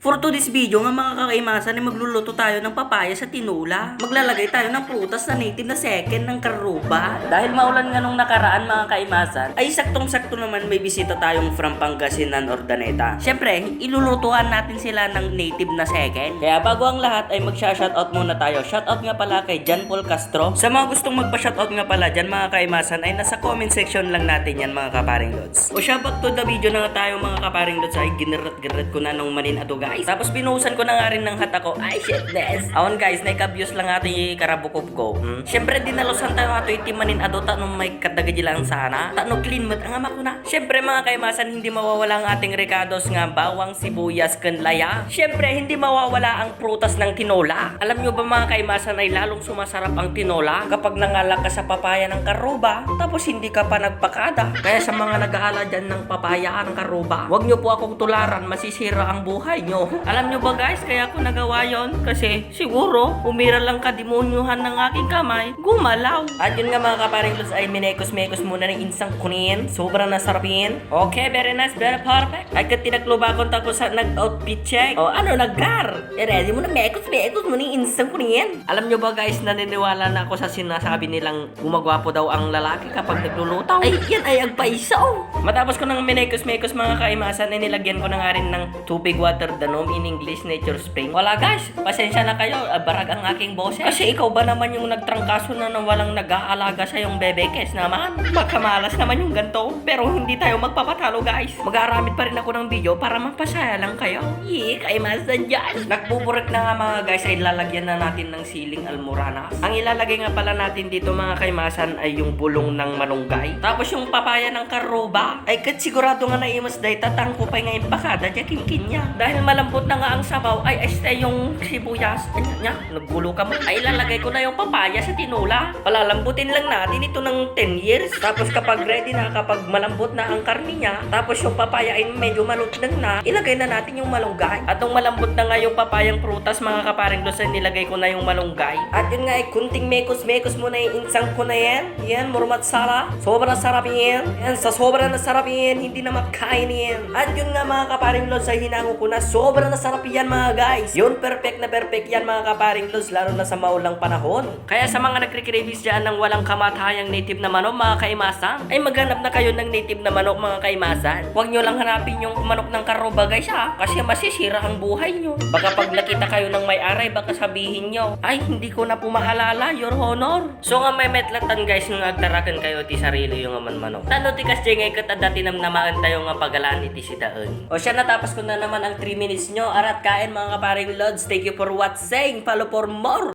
For today's video nga mga kakaimasan ay magluluto tayo ng papaya sa tinula. Maglalagay tayo ng prutas na native na second ng karuba. Dahil maulan nga nung nakaraan mga kaimasan, ay saktong-sakto naman may bisita tayong from Pangasinan, Ordaneta. Siyempre, ilulutuan natin sila ng native na second. Kaya bago ang lahat ay magsha-shoutout muna tayo. Shoutout nga pala kay John Paul Castro. Sa mga gustong magpa-shoutout nga pala dyan mga kaimasan ay nasa comment section lang natin yan mga kaparing lods. O siya back to the video na nga tayo mga kaparing lods ay ginirat-girat ko na nung manin ato guys. Tapos binuhusan ko na nga rin ng hat ako. Ay shit des. Awon guys, naikabuse lang ato yung karabukop ko. Siyempre dinalosan tayo ato itimanin ado ta nung may kadagadi lang sana. Ta no clean mat ang ama ko na. Siyempre mga kaimasan hindi mawawala ang ating recados nga bawang, sibuyas, kanlaya. Siyempre hindi mawawala ang prutas ng tinola. Alam nyo ba mga kaimasan ay lalong sumasarap ang tinola kapag nangalak ka sa papaya ng karuba tapos hindi ka pa nagpakada. Kaya sa mga nag-aala dyan ng papaya ng karuba, wag nyo po akong tularan, masisira ang buhay nyo. Alam nyo ba guys, kaya ako nagawa yon kasi siguro umira lang kademonyuhan ng aking kamay, gumalaw. At yun nga mga kaparing lods ay minekos-mekos muna ng insang kunin. Sobrang nasarapin. Okay, very nice, very perfect. Ay kat tinaklubakon tako sa nag-outfit check. O ano, naggar. Ready mo na mekos-mekos mo ng insang kunin. Alam nyo ba guys, naniniwala na ako sa sinasabi nilang gumagwapo daw ang lalaki kapag naglulutaw. Ay, yan ay agpaisaw. Matapos ko ng minekos-mekos mga kaimasan ay nilagyan ko na nga rin ng tubig water danom in English nature spring. Wala guys, pasensya na kayo, barag ang aking boses. Kasi ikaw ba naman yung nagtrangkaso na nang walang nag-aalaga sa yung bebekes naman? Makamalas naman yung ganto. Pero hindi tayo magpapatalo guys. Mag-aaramid pa rin ako ng video para mapasaya lang kayo. Yee, kaimasan dyan. Nagbuburik na nga mga guys ay lalagyan na natin ng siling almoranas. Ang ilalagay nga pala natin dito mga kaimasan ay yung bulong ng malunggay. Tapos yung papaya ng karuba. Ay kat sigurado nga na imas day tatangko pa nga yung pakada dyan kinkinya. Dahil malambot na nga ang sabaw ay este yung sibuyas. Anya, naggulo ka mo. Ay ilalagay ko na yung papaya sa tinula. Palalambutin lang natin ito ng 10 years. Tapos kapag ready na, kapag malambot na ang karni niya, tapos yung papaya ay medyo malutnang na, ilagay na natin yung malunggay. At nung malambot na nga yung papayang prutas mga kaparing doon, nilagay ko na yung malunggay. At yun nga ay kunting mekos-mekos muna yung insang ko na yan. Yan, murmat sara. Sobrang sarap yan. Yan, sa sobrang nasarap yan, hindi na makain yan. At yun nga mga kaparing lods ay hinango ko na sobrang nasarap yan mga guys. Yun, perfect na perfect yan mga kaparing lods, lalo na sa maulang panahon. Kaya sa mga nagre-cravies dyan ng walang kamatayang native na manok mga kaimasan, ay maghanap na kayo ng native na manok mga kaimasan. Huwag nyo lang hanapin yung manok ng karuba guys ha, kasi masisira ang buhay nyo. Baka pag nakita kayo ng may-ari, baka sabihin nyo, ay hindi ko na po maalala, your honor. So nga may metlatan guys, nung agtarakan kayo ti sarili yung aman manok. Tano ti kas jengay katadati namaan tayo nga pagalaan iti si daon. O siya, natapos ko na naman ang 3 minutes nyo. Arat kain mga kaparing lods. Thank you for watching. Follow for more.